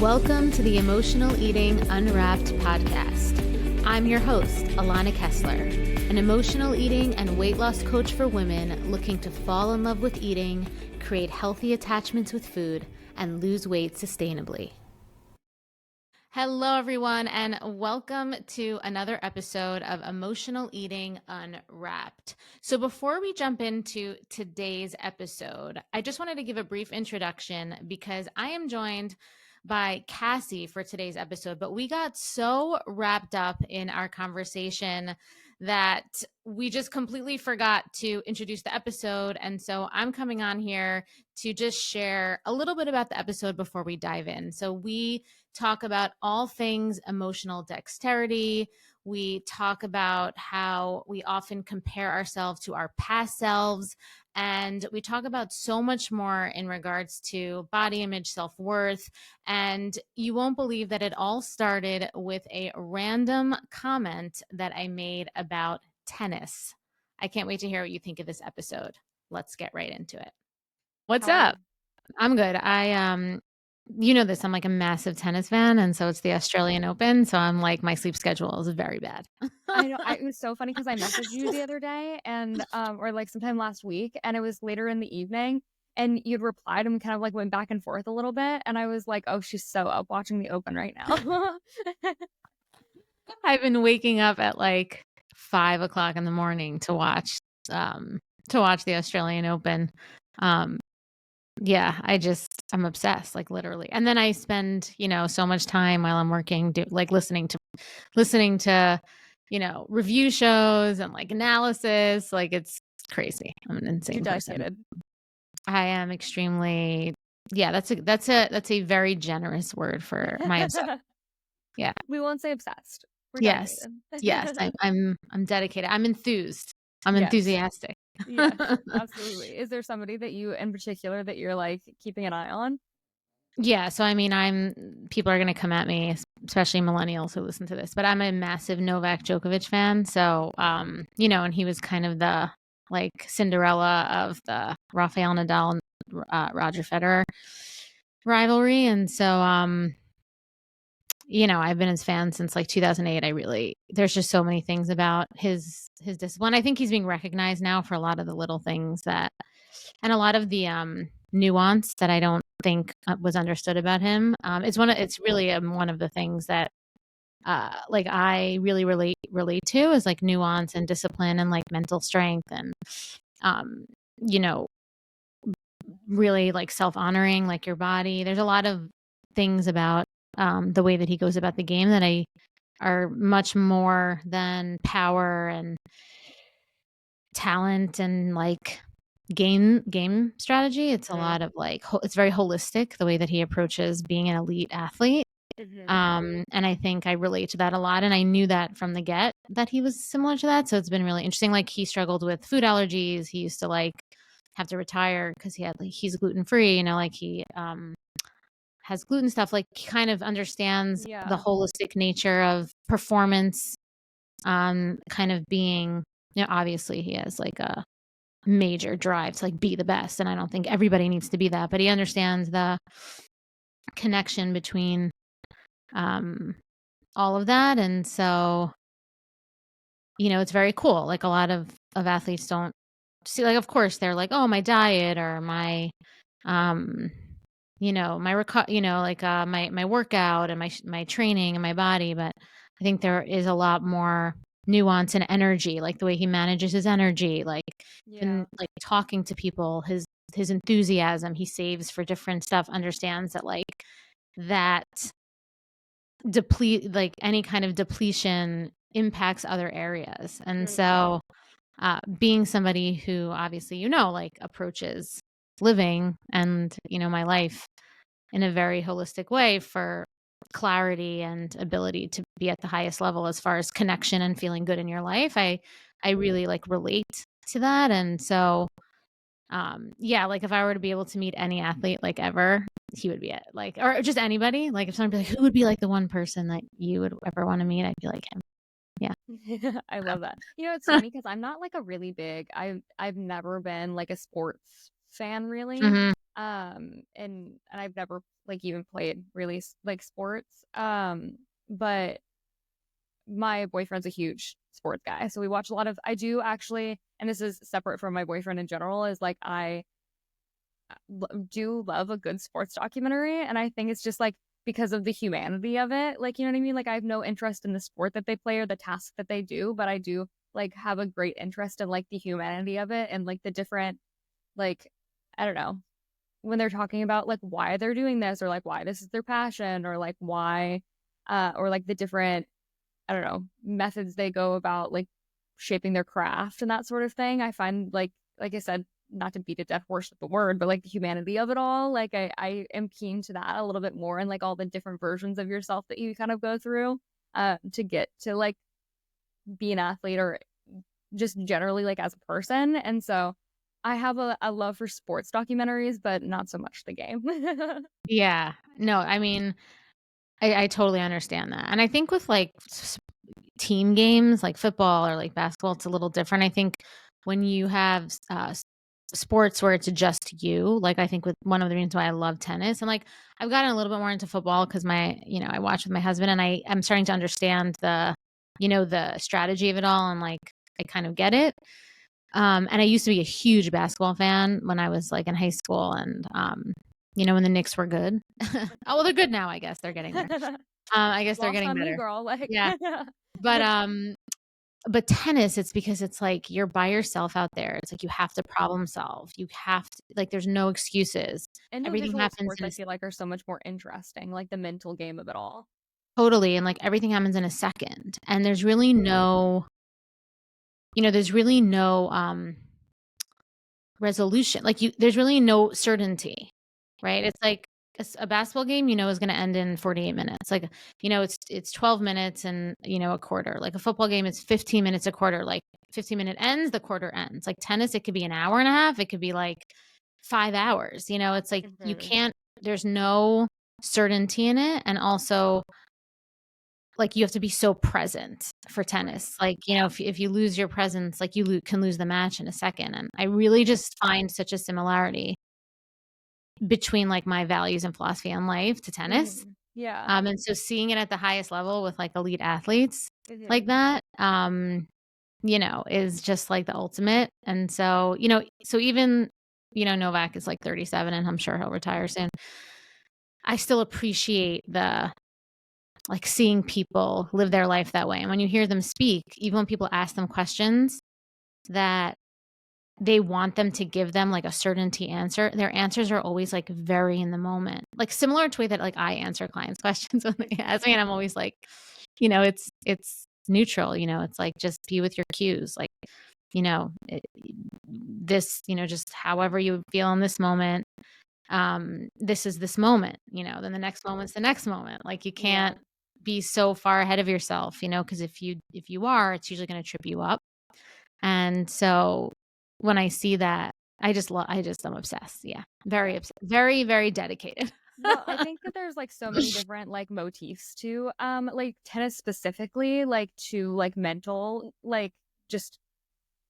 Welcome to the Emotional Eating Unwrapped podcast. I'm your host, Alana Kessler, an emotional eating and weight loss coach for women looking to fall in love with eating, create healthy attachments with food, and lose weight sustainably. Hello, everyone, and welcome to another episode of Emotional Eating Unwrapped. So before we jump into today's episode, I just wanted to give a brief introduction because I am joined by Kassi for today's episode, but we got so wrapped up in our conversation that we just completely forgot to introduce the episode. And so I'm coming on here to just share a little bit about the episode before we dive in. So we talk about all things emotional dexterity. We talk about how we often compare ourselves to our past selves. And we talk about so much more in regards to body image, self-worth. And you won't believe that it all started with a random comment that I made about tennis. I can't wait to hear what you think of this episode. Let's get right into it. What's up? I'm good. You know this, I'm like a massive tennis fan, and so it's the Australian Open, so I'm like, my sleep schedule is very bad. I know. It was so funny because I messaged you the other day and or like sometime last week, and it was later in the evening, and you'd replied and we kind of like went back and forth a little bit, and I was like, oh, she's so up watching the Open right now. I've been waking up at like 5 o'clock in the morning to watch the Australian Open. Yeah, I'm obsessed, like literally. And then I spend, so much time while I'm working, listening to, review shows and like analysis. Like it's crazy. I'm an insane person. I am extremely, that's a very generous word for my obsession. Yeah. We won't say obsessed. We're Yes. dedicated. Yes. I'm dedicated. I'm enthused. I'm enthusiastic. Yes, absolutely. Is there somebody that you in particular that you're like keeping an eye on? Yeah. So, I mean, people are going to come at me, especially millennials who listen to this, but I'm a massive Novak Djokovic fan. So, and he was kind of the like Cinderella of the Rafael Nadal and Roger Federer rivalry. And so, I've been his fan since like 2008. There's just so many things about his discipline. I think he's being recognized now for a lot of the little things and a lot of the nuance that I don't think was understood about him. It's really one of the things that like I really relate to is like nuance and discipline and like mental strength and really like self-honoring, like your body. There's a lot of things about the way that he goes about the game that are much more than power and talent and like game strategy. It's a lot of like it's very holistic, the way that he approaches being an elite athlete. And I think I relate to that a lot, and I knew that from the get that he was similar to that, so it's been really interesting. Like he struggled with food allergies. He used to like have to retire because he's gluten-free, like he has gluten stuff. Like he kind of understands the holistic nature of performance, kind of being, obviously he has like a major drive to like be the best, and I don't think everybody needs to be that, but he understands the connection between all of that. And so it's very cool. Like a lot of athletes don't see, like, of course they're like, oh, my diet or my my my workout and my training and my body, but I think there is a lot more nuance and energy, like the way he manages his energy, like and like talking to people, his enthusiasm he saves for different stuff, understands that like that deplete, like any kind of depletion impacts other areas. And so being somebody who obviously like approaches living and my life in a very holistic way for clarity and ability to be at the highest level as far as connection and feeling good in your life, I really like relate to that. And so like if I were to be able to meet any athlete like ever, he would be it. Like, or just anybody, like if someone be like, who would be like the one person that you would ever want to meet, I'd be like him. Yeah. I love that. It's funny because I'm not like a really big, I've never been like a sports fan really. And I've never like even played really like sports. But my boyfriend's a huge sports guy. So we watch a lot of, I do actually, and this is separate from my boyfriend in general, is like I do love a good sports documentary. And I think it's just like because of the humanity of it. Like, you know what I mean? Like I have no interest in the sport that they play or the task that they do, but I do like have a great interest in like the humanity of it and like the different, like, I don't know, when they're talking about like why they're doing this or like why this is their passion or like why, or like the different, I don't know, methods they go about like shaping their craft and that sort of thing. I find like I said, not to beat a dead horse with the word, but like the humanity of it all. Like I am keen to that a little bit more and like all the different versions of yourself that you kind of go through to get to like be an athlete or just generally like as a person. And so I have a love for sports documentaries, but not so much the game. Yeah. No, I mean, I totally understand that. And I think with like team games like football or like basketball, it's a little different. I think when you have sports where it's just you, like I think with one of the reasons why I love tennis and like I've gotten a little bit more into football because I watch with my husband and I'm starting to understand the strategy of it all and like I kind of get it. And I used to be a huge basketball fan when I was like in high school and when the Knicks were good. Oh, well, they're good now, I guess. They're getting there. I guess they're Lost getting on me, better. girl. Like, Yeah. But tennis, it's because it's like you're by yourself out there. It's like you have to problem solve. You have to like there's no excuses. Everything individual happens sports in I a feel like are so much more interesting, like the mental game of it all. totally and like everything happens in a second. And there's really no resolution. Like there's really no certainty, right? It's like a basketball game, is going to end in 48 minutes. Like, it's 12 minutes and, a quarter. Like a football game, it's 15 minutes a quarter. Like 15-minute ends, the quarter ends. Like tennis, it could be an hour and a half. It could be like 5 hours. It's like you Mhm. can't. There's no certainty in it, and also like you have to be so present for Right. tennis. Like, if you lose your presence, like can lose the match in a second. And I really just find such a similarity between like my values and philosophy on life to tennis. Yeah. And so seeing it at the highest level with like elite athletes like Mhm. that, is just like the ultimate. And so, so even, Novak is like 37 and I'm sure he'll retire soon. I still appreciate the like seeing people live their life that way. And when you hear them speak, even when people ask them questions that they want them to give them like a certainty answer, their answers are always like very in the moment, like similar to the way that like I answer clients' questions when they ask me. And I'm always like, it's neutral, it's like just be with your cues. Like, this, just however you feel in this moment, this is this moment, then the next moment's the next moment. Like you Yeah. can't be so far ahead of yourself, because if you are, it's usually going to trip you up. And so when I see that, I'm obsessed. Yeah. Very Yeah. obsessed. Very, very dedicated. Well, I think that there's like so many different like motifs to like tennis specifically, like to like mental, like just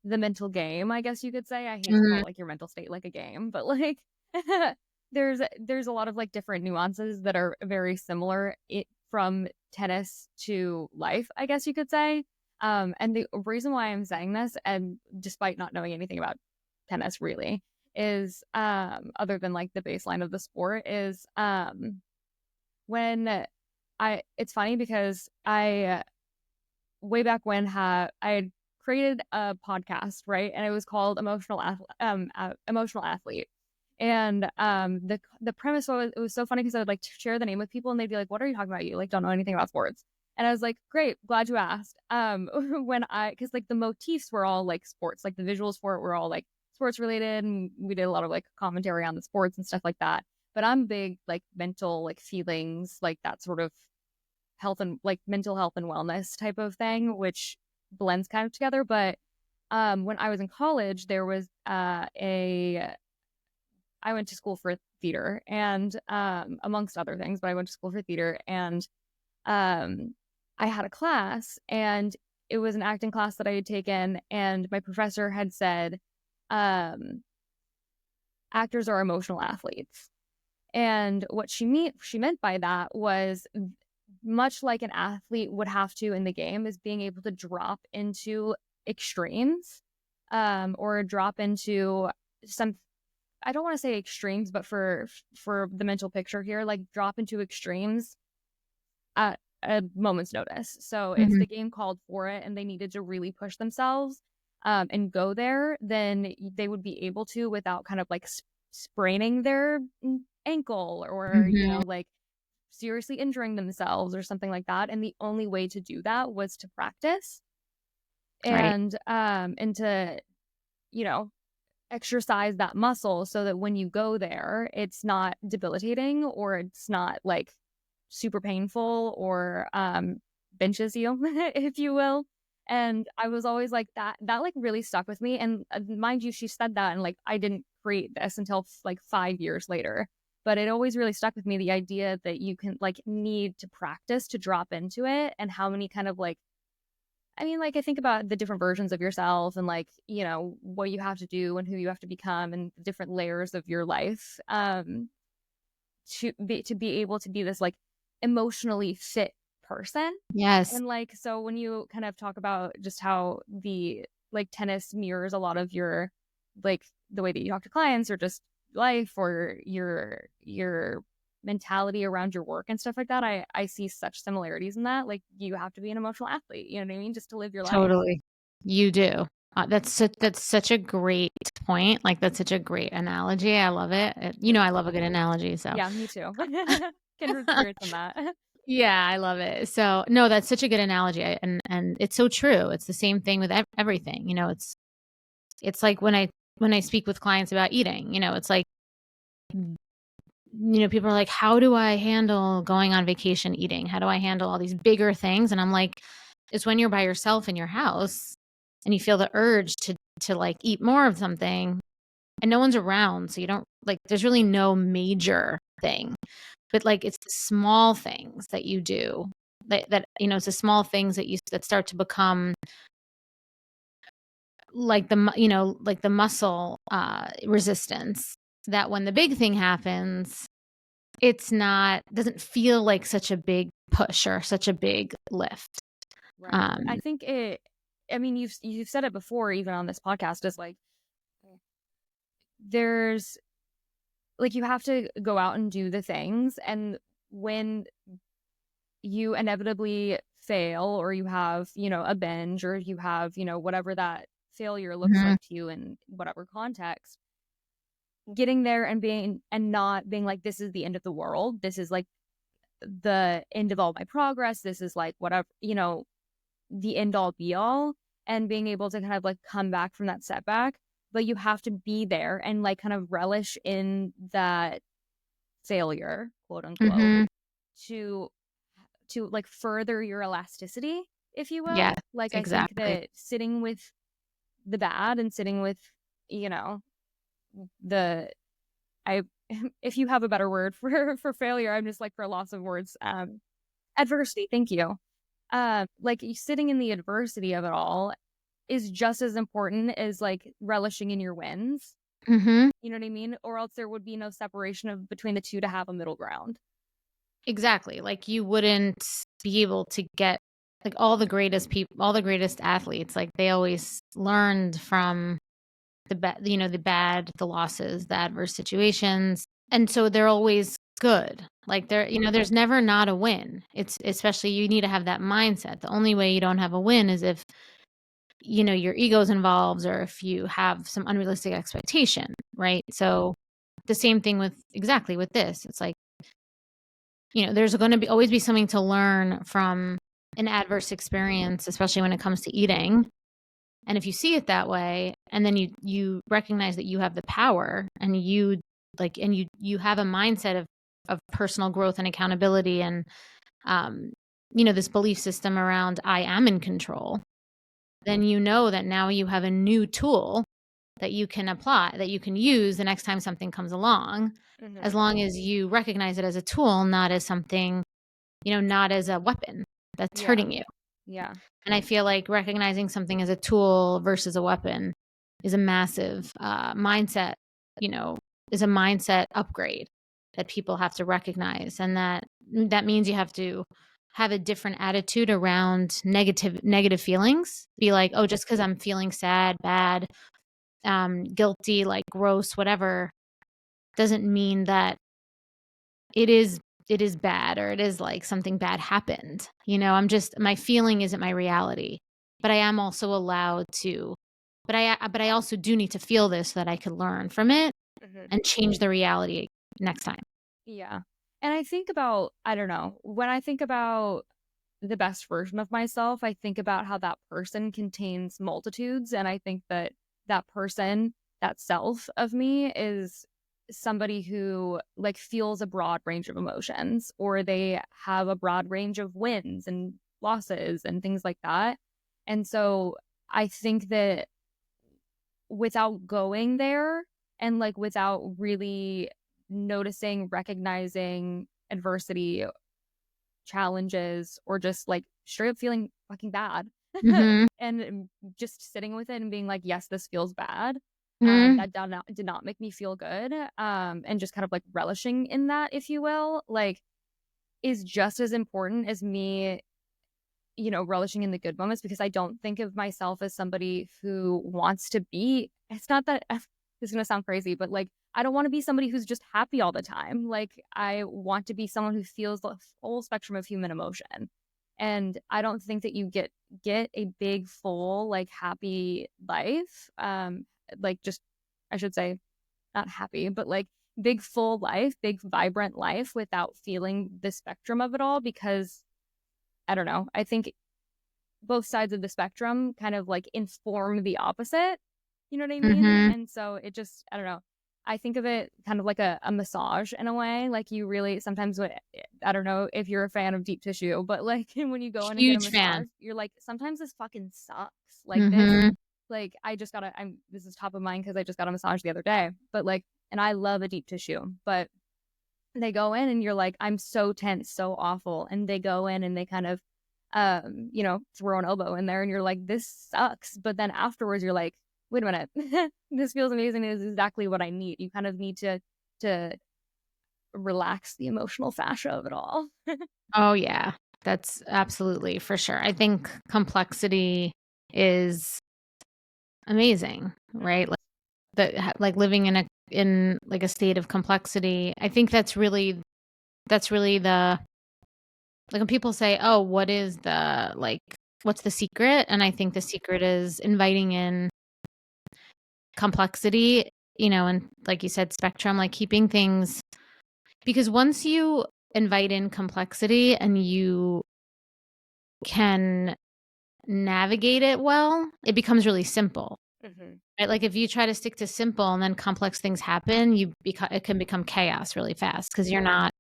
the mental game, I guess you could say. I hate to call Mhm. it like your mental state like a game, but like there's a lot of like different nuances that are very similar from tennis to life, I guess you could say. And the reason why I'm saying this, and despite not knowing anything about tennis really, is other than like the baseline of the sport, is when it's funny because I way back when I had created a podcast, right? And it was called Emotional Athlete. And the premise was, it was so funny because I would like share the name with people and they'd be like, "What are you talking about? You like don't know anything about sports." And I was like, "Great, glad you asked." Because like the motifs were all like sports, like the visuals for it were all like sports related, and we did a lot of like commentary on the sports and stuff like that. But I'm big like mental like feelings, like that sort of health and like mental health and wellness type of thing, which blends kind of together. But when I was in college, there was a I went to school for theater and amongst other things, but I went to school for theater and um, I had a class and it was an acting class that I had taken and my professor had said, um, actors are emotional athletes. And what she meant by that was much like an athlete would have to in the game is being able to drop into extremes, or drop into some, I don't want to say extremes, but for the mental picture here, like drop into extremes at a moment's notice. So if Mhm. the game called for it and they needed to really push themselves, and go there, then they would be able to without kind of like spraining their ankle, or, Mhm. like seriously injuring themselves or something like that. And the only way to do that was to practice Right. and to, you know, exercise that muscle so that when you go there, it's not debilitating, or it's not like super painful, or benches you, if you will. And I was always like that like really stuck with me. And mind you, she said that and like I didn't create this until like 5 years later. But it always really stuck with me, the idea that you can like need to practice to drop into it, and how many kind of like, I mean, like, I think about the different versions of yourself and, like, what you have to do and who you have to become and different layers of your life, to be able to be this, like, emotionally fit person. Yes. And, like, so when you kind of talk about just how like, tennis mirrors a lot of your, like, the way that you talk to clients, or just life, or your mentality around your work and stuff like that, I see such similarities in that. Like, you have to be an emotional athlete, you know what I mean? Just to live your life. Totally. You do. That's such a great point. Like, that's such a great analogy. I love it. I Thank love a you. good analogy, so Yeah, me too. Kindred spirits on that. yeah, I love it. So, no, that's such a good analogy, and it's so true. It's the same thing with everything. It's like when I speak with clients about eating. It's like, people are like, "How do I handle going on vacation eating? How do I handle all these bigger things?" And I'm like, it's when you're by yourself in your house and you feel the urge to like eat more of something and no one's around, so you don't like, there's really no major thing. But like, it's the small things that you do it's the small things that start to become like like the muscle resistance, that when the big thing happens, it's not doesn't feel like such a big push or such a big lift. Right. Um, I think I mean, you've said it before, even on this podcast, is like there's like you have to go out and do the things, and when you inevitably fail, or you have, a binge, or you have, whatever that failure looks mhm, like to you in whatever context, getting there and not being like, this is the end of the world. This is like the end of all my progress. This is like whatever, the end all be all, and being able to kind of like come back from that setback. But you have to be there and like kind of relish in that failure, quote unquote, mhm. to like further your elasticity, if you will. Yes, Like, I think exactly. that sitting with the bad and sitting with, you know, the I if you have a better word for failure, I'm just like for loss of words. Adversity, thank you. Like sitting in the adversity of it all is just as important as like relishing in your wins. Mhm. You know what I mean? Or else there would be no separation of between the two to have a middle ground. Exactly, like, you wouldn't be able to get like, all the greatest athletes, like, they always learned from the bad, the losses, the adverse situations, and so they're always good. Like, there's never not a win. It's especially you need to have that mindset. The only way you don't have a win is if, your ego's involved or if you have some unrealistic expectation, right? So, the same thing with exactly with this. It's like, there's gonna be always be something to learn from an adverse experience, especially when it comes to eating. And if you see it that way, and then you recognize that you have the power, and you have a mindset of personal growth and accountability, and um, this belief system around I am in control, then you know that now you have a new tool that you can apply, that you can use the next time something comes along, as Hmm. long as you recognize it as a tool, not as something, not as a weapon that's Yeah. hurting you. Yeah. And I feel like recognizing something as a tool versus a weapon is a massive mindset, you know, is a mindset upgrade that people have to recognize. And that means you have to have a different attitude around negative feelings. Be like, oh, just because I'm feeling sad, bad, guilty, like gross, whatever, doesn't mean that it is bad, or it is like something bad happened. My feeling isn't my reality, but I am also allowed to, but I also do need to feel this so that I could learn from it Mhm. and change the reality next time. Yeah. And I think about, I don't know, when I think about the best version of myself, I think about how that person contains multitudes. And I think that that person, that self of me, is somebody who like feels a broad range of emotions, or they have a broad range of wins and losses and things like that. And so I think that without going there, and like without really noticing, recognizing adversity, challenges, or just like straight up feeling fucking bad Mhm. and just sitting with it and being like, yes, this feels bad. Mhm. That did not make me feel good. And just kind of like relishing in that, if you will, like, is just as important as me, relishing in the good moments, because I don't think of myself as somebody who wants to be, it's not that this is going to sound crazy, but like, I don't want to be somebody who's just happy all the time. Like, I want to be someone who feels the full spectrum of human emotion. And I don't think that you get a big, full, like happy life. Like just, I should say, not happy, but like big, full life, big, vibrant life without feeling the spectrum of it all, because I don't know. I think both sides of the spectrum kind of like inform the opposite. You know what I mean? Mhm. And so it just, I don't know. I think of it kind of like a massage in a way. Like, you really sometimes, I don't know if you're a fan of deep tissue, but like when you go in and get a Huge massage, fan. you're like, sometimes this fucking sucks. Like this, Mhm. like this is top of mind because I just got a massage the other day, but like, and I love a deep tissue, but they go in and you're like, I'm so tense, so awful. And they go in and they kind of, throw an elbow in there and you're like, this sucks. But then afterwards, you're like, wait a minute, this feels amazing. It is exactly what I need. You kind of need to relax the emotional fascia of it all. Oh, yeah. That's absolutely for sure. I think complexity is amazing, right? Like like living in like a state of complexity. I think that's really the, like when people say, "Oh, what is the like what's the secret?" And I think the secret is inviting in complexity, and like you said, spectrum, like keeping things, because once you invite in complexity and you can navigate it well, it becomes really simple. Mm-hmm. Right? Like if you try to stick to simple and then complex things happen, it can become chaos really fast because you're not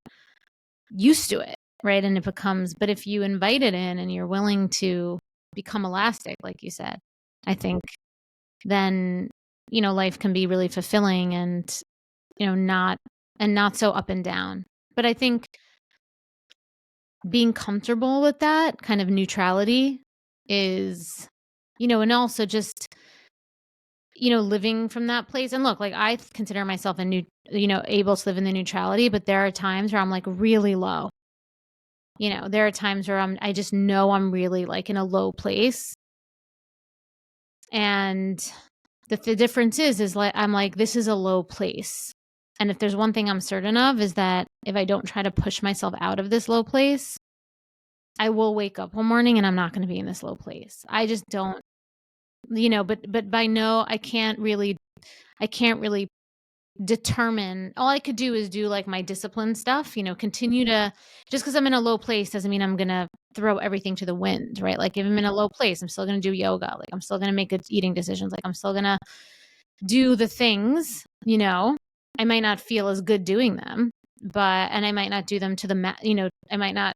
used to it, right? And it becomes, but if you invite it in and you're willing to become elastic, like you said, I think then, life can be really fulfilling and, not so up and down. But I think being comfortable with that kind of neutrality is, and also just, living from that place. And look, like I consider myself able to live in the neutrality, but there are times where I'm like really low. There are times where I just know I'm really like in a low place. And the difference is like, I'm like, this is a low place. And if there's one thing I'm certain of is that if I don't try to push myself out of this low place, I will wake up one morning and I'm not going to be in this low place. I just don't, but by no, I can't really determine. All I could do is do like my discipline stuff, continue to, just because I'm in a low place doesn't mean I'm going to throw everything to the wind, right? Like if I'm in a low place, I'm still going to do yoga. Like I'm still going to make good eating decisions. Like I'm still going to do the things, I might not feel as good doing them, and I might not do them to I might not,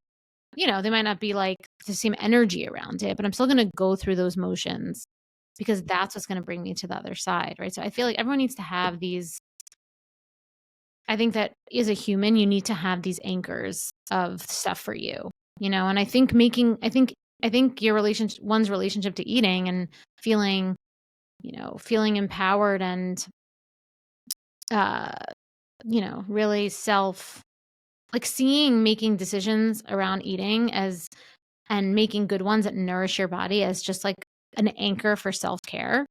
they might not be like the same energy around it, but I'm still going to go through those motions because that's what's going to bring me to the other side, right? So I feel like everyone needs to have these. I think that as a human, you need to have these anchors of stuff for you, and I think one's relationship to eating and feeling, feeling empowered and, uh, really like seeing making decisions around eating and making good ones that nourish your body as just like an anchor for self-care,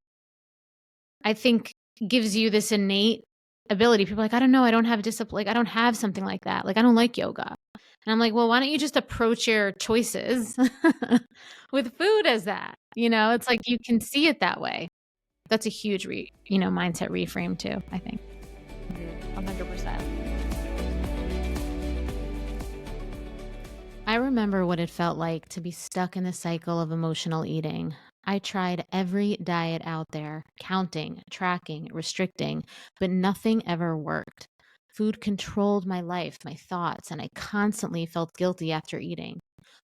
I think gives you this innate ability. People are like, I don't know, I don't have discipline, like I don't have something like that. Like I don't like yoga. And I'm like, well, why don't you just approach your choices with food as that? It's like you can see it that way. That's a huge mindset reframe too, I think. 100%. I remember what it felt like to be stuck in the cycle of emotional eating. I tried every diet out there, counting, tracking, restricting, but nothing ever worked. Food controlled my life, my thoughts, and I constantly felt guilty after eating.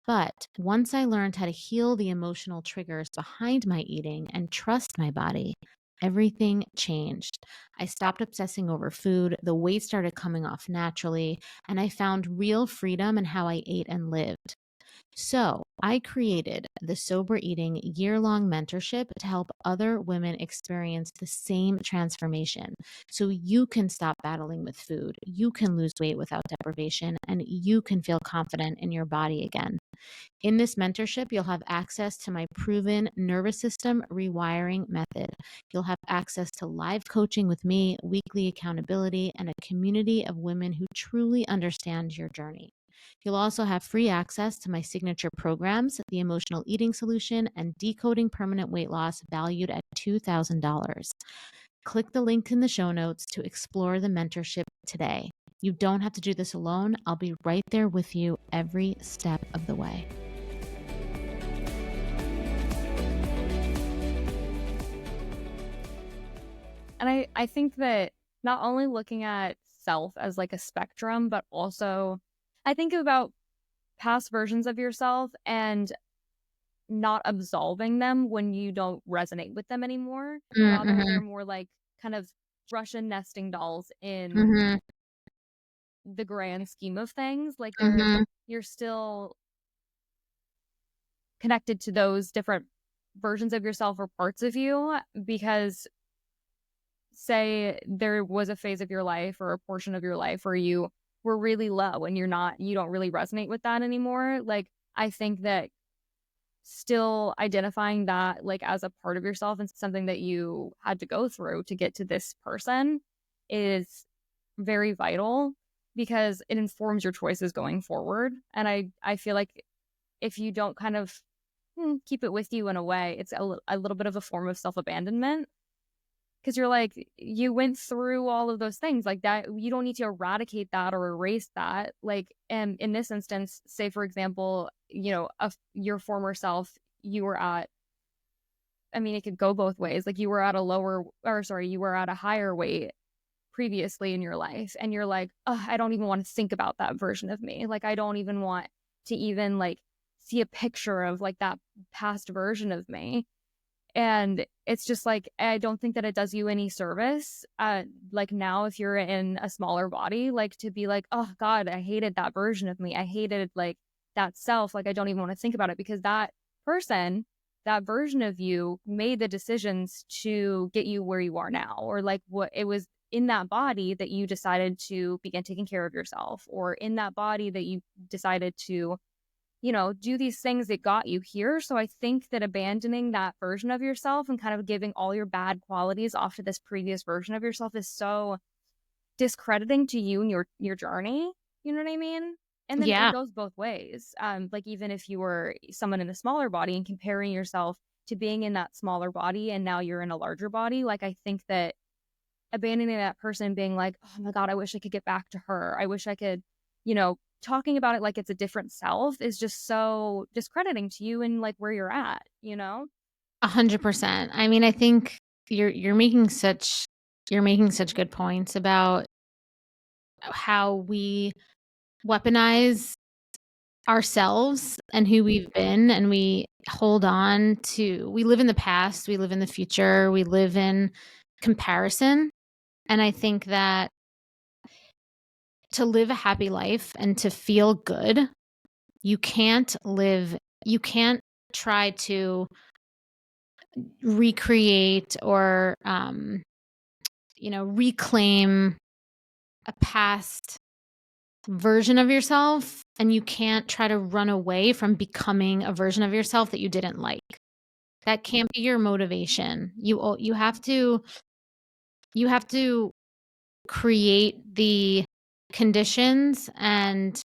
But once I learned how to heal the emotional triggers behind my eating and trust my body, everything changed. I stopped obsessing over food, the weight started coming off naturally, and I found real freedom in how I ate and lived. So, I created the Sober Eating year-long mentorship to help other women experience the same transformation. So you can stop battling with food, you can lose weight without deprivation, and you can feel confident in your body again. In this mentorship, you'll have access to my proven nervous system rewiring method. You'll have access to live coaching with me, weekly accountability, and a community of women who truly understand your journey. You'll also have free access to my signature programs, the Emotional Eating Solution and Decoding Permanent Weight Loss, valued at $2,000. Click the link in the show notes to explore the mentorship today. You don't have to do this alone. I'll be right there with you every step of the way. And I think that not only looking at self as like a spectrum, but also I think about past versions of yourself and not absolving them when you don't resonate with them anymore. Rather, Mm-hmm. they're more like kind of Russian nesting dolls in Mm-hmm. the grand scheme of things. Like Mm-hmm. you're still connected to those different versions of yourself or parts of you because say there was a phase of your life or a portion of your life where you were really low and you don't really resonate with that anymore. Like I think that still identifying that like as a part of yourself and something that you had to go through to get to this person is very vital because it informs your choices going forward. And I feel like if you don't kind of keep it with you in a way, it's a little bit of a form of self-abandonment because you're like you went through all of those things like that. You don't need to eradicate that or erase that. Like, and in this instance, say for example, your former self, you were at, I mean, it could go both ways. Like you were at a lower, or sorry, you were at a higher weight previously in your life, and you're like, oh, I don't even want to think about that version of me. Like I don't even want to even like see a picture of like that past version of me. And it's just like I don't think that it does you any service like now if you're in a smaller body, like to be like, oh god, I hated that version of me, I hated like that self, like I don't even want to think about it because that person, that version of you made the decisions to get you where you are now, or like what it was in that body that you decided to begin taking care of yourself, or in that body that you decided to do these things that got you here. So I think that abandoning that version of yourself and kind of giving all your bad qualities off to this previous version of yourself is so discrediting to you and your journey. You know what I mean? And then it Yeah. goes both ways. Like even if you were someone in a smaller body and comparing yourself to being in that smaller body and now you're in a larger body, like I think that abandoning that person, being like, oh my God, I wish I could get back to her. I wish I could, talking about it like it's a different self is just so discrediting to you and like where you're at. 100%. I mean, I think you're making such good points about how we weaponize ourselves and who we've been, and we live in the past, we live in the future, we live in comparison. And I think that to live a happy life and to feel good, you can't try to recreate or reclaim a past version of yourself, and you can't try to run away from becoming a version of yourself that you didn't like. That can't be your motivation. You have to create the conditions and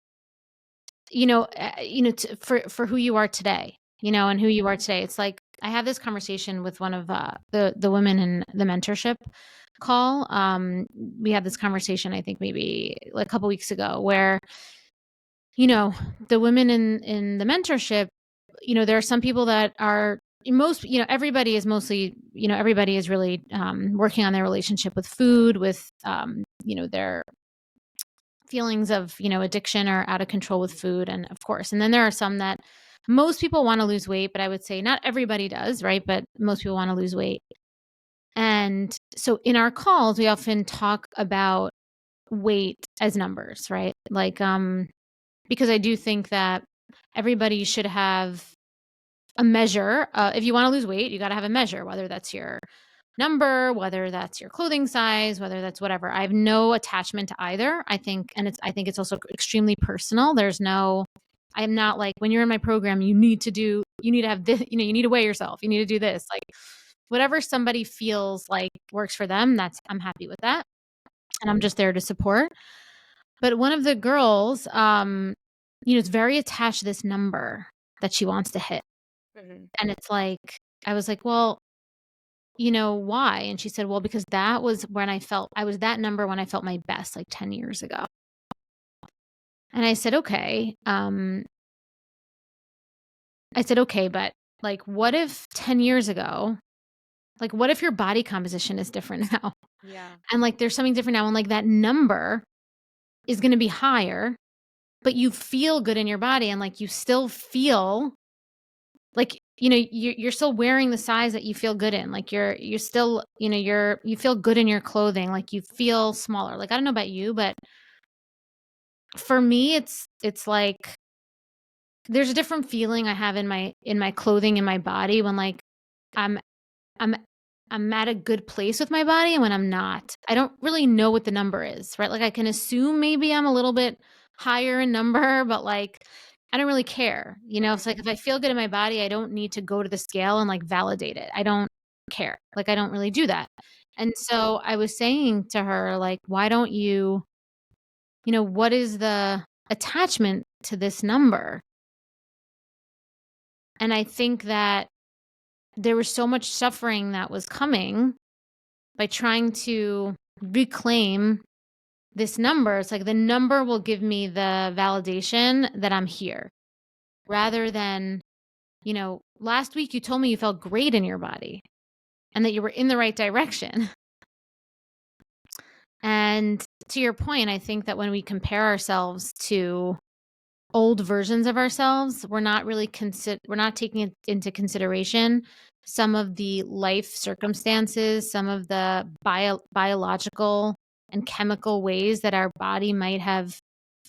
for who you are today, and who you are today. It's like I had this conversation with one of the women in the mentorship call. We had this conversation, I think maybe like a couple weeks ago, where the women in the mentorship, there are some people that are everybody is mostly, everybody is really working on their relationship with food, with their feelings of, addiction or out of control with food. And of course, and then there are some that most people want to lose weight, but I would say not everybody does, right? But most people want to lose weight. And so in our calls, we often talk about weight as numbers, right? Like, because I do think that everybody should have a measure. If you want to lose weight, you got to have a measure, whether that's your number, whether that's your clothing size, whether that's whatever. I have no attachment to either. I think it's also extremely personal. I'm not like, when you're in my program, you need to have this, you need to weigh yourself. You need to do this. Like, whatever somebody feels like works for them, I'm happy with that. And I'm just there to support. But one of the girls, is very attached to this number that she wants to hit. Mhm. And it's like, I was like, well, why? And she said, well, because that was when I was that number when I felt my best, like 10 years ago. And I said, okay. But like, what if 10 years ago, like, what if your body composition is different now? Yeah. And like, there's something different now. And like, that number is going to be higher, but you feel good in your body. And like, you still feel like, you're still wearing the size that you feel good in. Like you're still, you feel good in your clothing. Like you feel smaller. Like, I don't know about you, but for me, it's like, there's a different feeling I have in my clothing, in my body, when like I'm I'm I'm at a good place with my body, and when I'm not. I don't really know what the number is, right? Like I can assume maybe I'm a little bit higher in number, but like I don't really care. It's like, if I feel good in my body, I don't need to go to the scale and like validate it. I don't care. Like I don't really do that. And so I was saying to her, like, why don't what is the attachment to this number? And I think that there was so much suffering that was coming by trying to reclaim this number. It's like, the number will give me the validation that I'm here, rather than, last week you told me you felt great in your body and that you were in the right direction. And to your point, I think that when we compare ourselves to old versions of ourselves, we're not taking into consideration some of the life circumstances, some of the biological and chemical ways that our body might have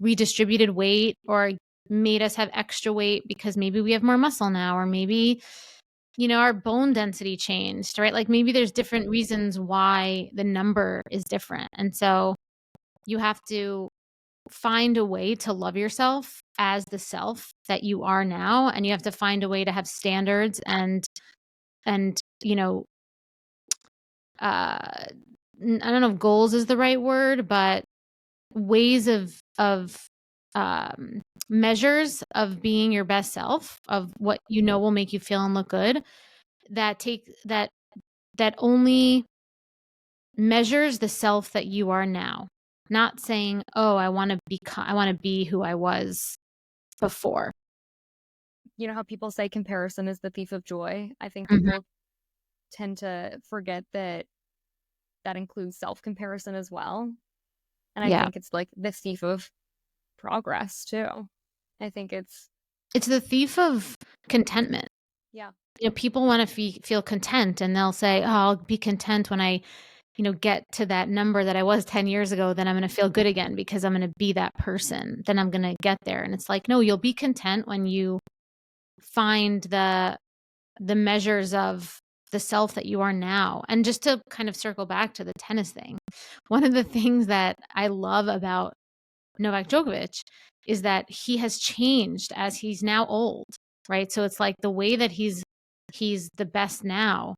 redistributed weight, or made us have extra weight because maybe we have more muscle now, or maybe our bone density changed, right? Like maybe there's different reasons why the number is different. And so you have to find a way to love yourself as the self that you are now, and you have to find a way to have standards and I don't know if goals is the right word, but ways of measures of being your best self, of what will make you feel and look good, that only measures the self that you are now. Not saying, oh, I want to be who I was before. You know how people say comparison is the thief of joy? I think Mhm. people tend to forget that includes self-comparison as well. And I Yeah. think it's like the thief of progress too. I think it's It's the thief of contentment. yeah. People want to feel content, and they'll say, oh, I'll be content when I, get to that number that I was 10 years ago. Then I'm going to feel good again because I'm going to be that person. Then I'm going to get there. And it's like, no, you'll be content when you find the measures of the self that you are now. And just to kind of circle back to the tennis thing, one of the things that I love about Novak Djokovic is that he has changed as he's now old, right? So it's like the way that he's the best now,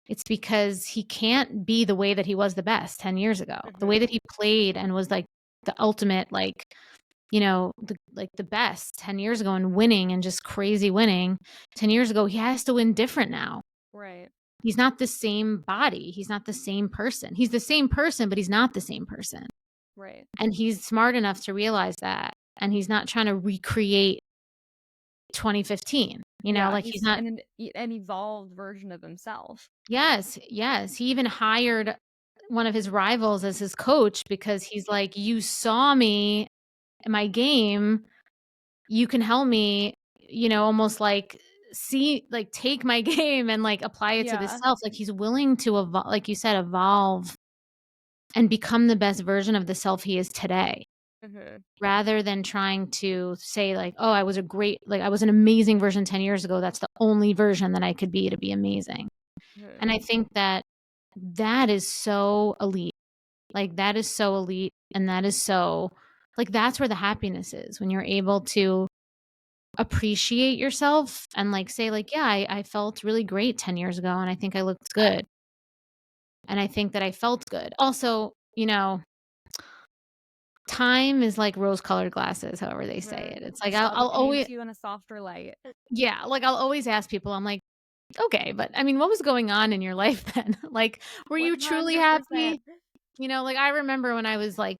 it's because he can't be the way that he was the best 10 years ago. The way that he played and was like the ultimate, like, the best 10 years ago and winning and just crazy winning 10 years ago, he has to win different now. Right. He's not the same body. He's not the same person. He's the same person, but he's not the same person. Right. And he's smart enough to realize that. And he's not trying to recreate 2015, like he's not. an evolved version of himself. Yes. He even hired one of his rivals as his coach because he's like, you saw me in my game. You can help me, almost like take my game and like apply it to the self. Like he's willing to evolve, like you said, evolve and become the best version of the self he is today. Rather than trying to say like, oh, I was an amazing version 10 years ago. That's the only version that I could be to be amazing. And I think that is so elite. Like that is so elite. And that is so, like, that's where the happiness is, when you're able to appreciate yourself and like say like, yeah, I felt really great 10 years ago and I think I looked good. And I think that I felt good. Also, time is like rose-colored glasses, however they say it. It's like I'll always you in a softer light. Yeah, like I'll always ask people, I'm like, okay, but I mean, what was going on in your life then? Like, were you truly 100%. happy? Like I remember when I was like,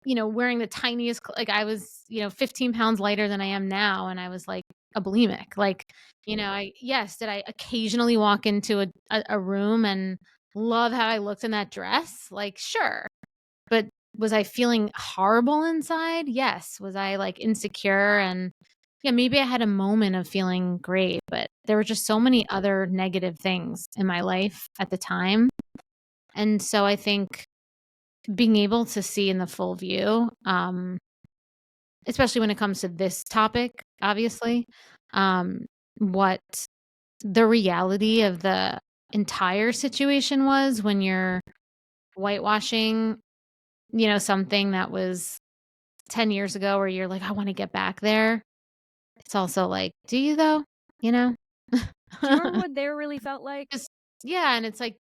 wearing the tiniest, like I was, 15 pounds lighter than I am now. And I was like a bulimic. Like, did I occasionally walk into a room and love how I looked in that dress? Like, sure. But was I feeling horrible inside? Yes. Was I like insecure? And yeah, maybe I had a moment of feeling great, but there were just so many other negative things in my life at the time. And so I think being able to see in the full view, especially when it comes to this topic, obviously, what the reality of the entire situation was when you're whitewashing, something that was 10 years ago where you're like, I want to get back there. It's also like, do you though? Do you remember what they really felt like? Yeah. And it's like,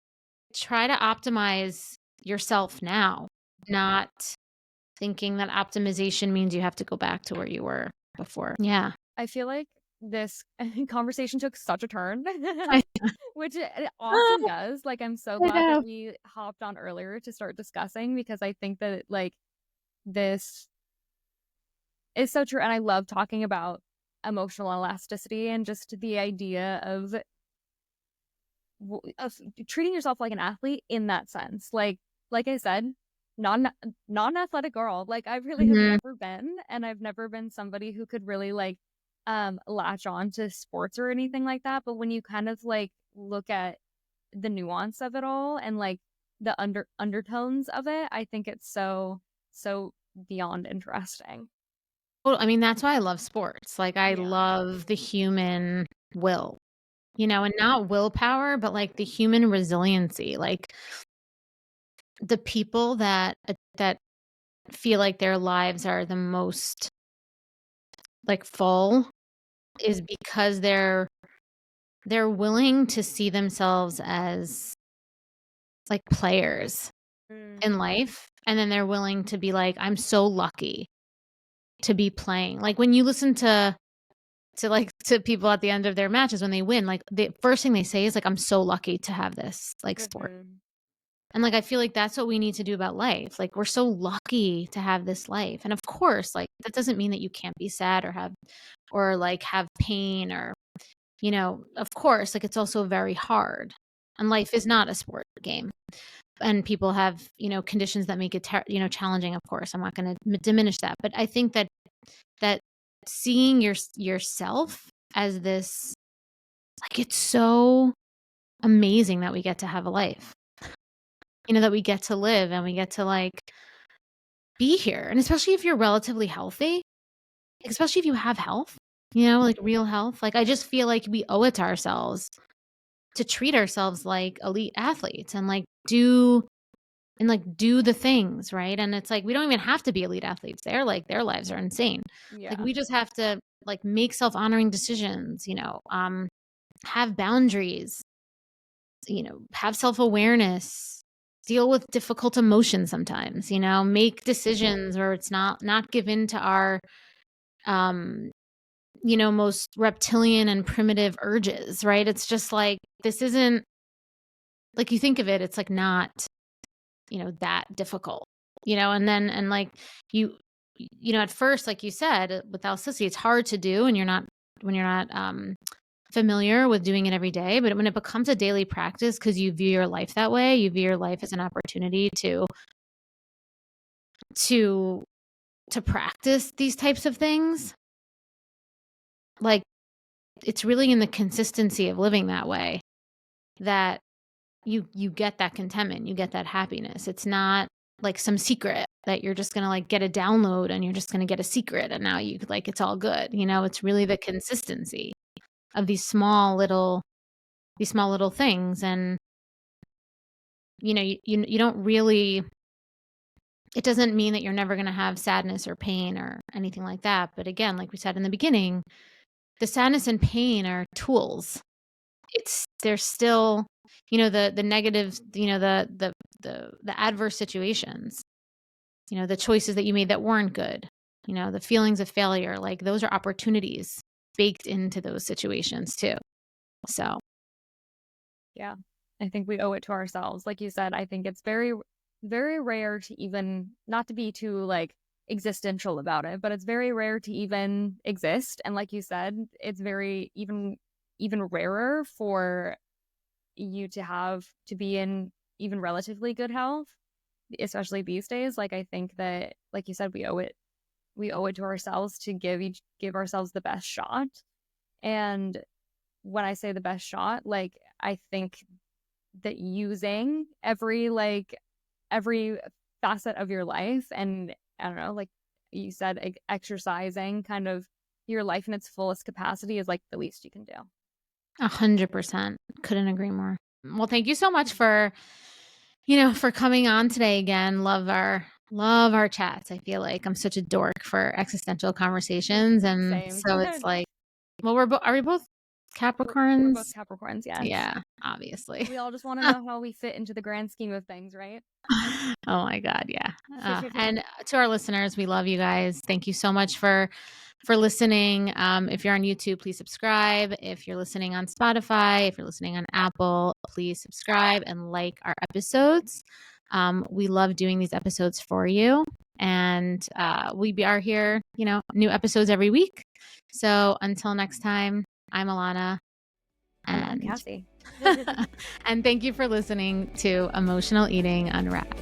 try to optimize yourself now, not thinking that optimization means you have to go back to where you were before. Yeah. I feel like this conversation took such a turn, I which it often does. Like, I'm so glad know. that we hopped on earlier to start discussing, because I think that like this is so true. And I love talking about emotional elasticity and just the idea of treating yourself like an athlete in that sense. Like I said, not an athletic girl. Like, I really have never been, and I've never been somebody who could really like latch on to sports or anything like that. But when you kind of like look at the nuance of it all and like the undertones of it, I think it's so beyond interesting. Well, I mean, that's why I love sports. Like, I love the human will, and not willpower, but like the human resiliency. Like, the people that feel like their lives are the most like full is because they're willing to see themselves as like players in life, and then they're willing to be like, I'm so lucky to be playing. Like, when you listen to people at the end of their matches when they win, like the first thing they say is like, I'm so lucky to have this like sport. And like, I feel like that's what we need to do about life. Like, we're so lucky to have this life. And of course, like, that doesn't mean that you can't be sad or have pain or, of course, like, it's also very hard. And life is not a sport game. And people have, conditions that make it, challenging. Of course, I'm not going to diminish that. But I think that seeing yourself as this, like, it's so amazing that we get to have a life. That we get to live and we get to like be here. And especially if you're relatively healthy, especially if you have health, like real health. Like, I just feel like we owe it to ourselves treat ourselves like elite athletes and do the things, right? And it's like, we don't even have to be elite athletes. They're like, their lives are insane. Like, Yeah. we just have to make self-honoring decisions, have boundaries, have self-awareness, deal with difficult emotions sometimes, make decisions where it's not given to our, most reptilian and primitive urges, right? It's just like, this isn't like, you think of it, it's like not, that difficult, and then, and you, at first, like you said, with elasticity, it's hard to do, and when you're not, familiar with doing it every day. But when it becomes a daily practice, because you view your life that way, you view your life as an opportunity to practice these types of things, like, it's really in the consistency of living that way that you get that contentment, you get that happiness. It's not like some secret that you're just gonna get a download and you're just gonna get a secret and now you it's all good. It's really the consistency of these small little things. And you don't really, it doesn't mean that you're never going to have sadness or pain or anything like that. But again, like we said in the beginning, the sadness and pain are tools. They're still, the negative, the adverse situations, the choices that you made that weren't good, the feelings of failure, like, those are opportunities baked into those situations too. So Yeah. I think we owe it to ourselves. Like you said, I think it's very, very rare to even, not to be too existential about it, but it's very rare to even exist. And like you said, it's very even rarer for you to be in even relatively good health, especially these days. Like, I think that, like you said, we owe it to ourselves to give ourselves the best shot. And when I say the best shot, I think that using every facet of your life, and I don't know, like you said, exercising kind of your life in its fullest capacity is the least you can do. 100%. Couldn't agree more. Well, thank you so much for, for coming on today again. Love our chats. I feel like I'm such a dork for existential conversations. And Same. so it's like, well, are we both We're both Capricorns? Capricorns, yes. Yeah, obviously. We all just want to know how we fit into the grand scheme of things, right? Oh my God. Yeah. And to our listeners, we love you guys. Thank you so much for listening. If you're on YouTube, please subscribe. If you're listening on Spotify, if you're listening on Apple, please subscribe and like our episodes. We love doing these episodes for you. And we are here, new episodes every week. So until next time, I'm Alana. And I'm And Kassi. and thank you for listening to Emotional Eating Unwrapped.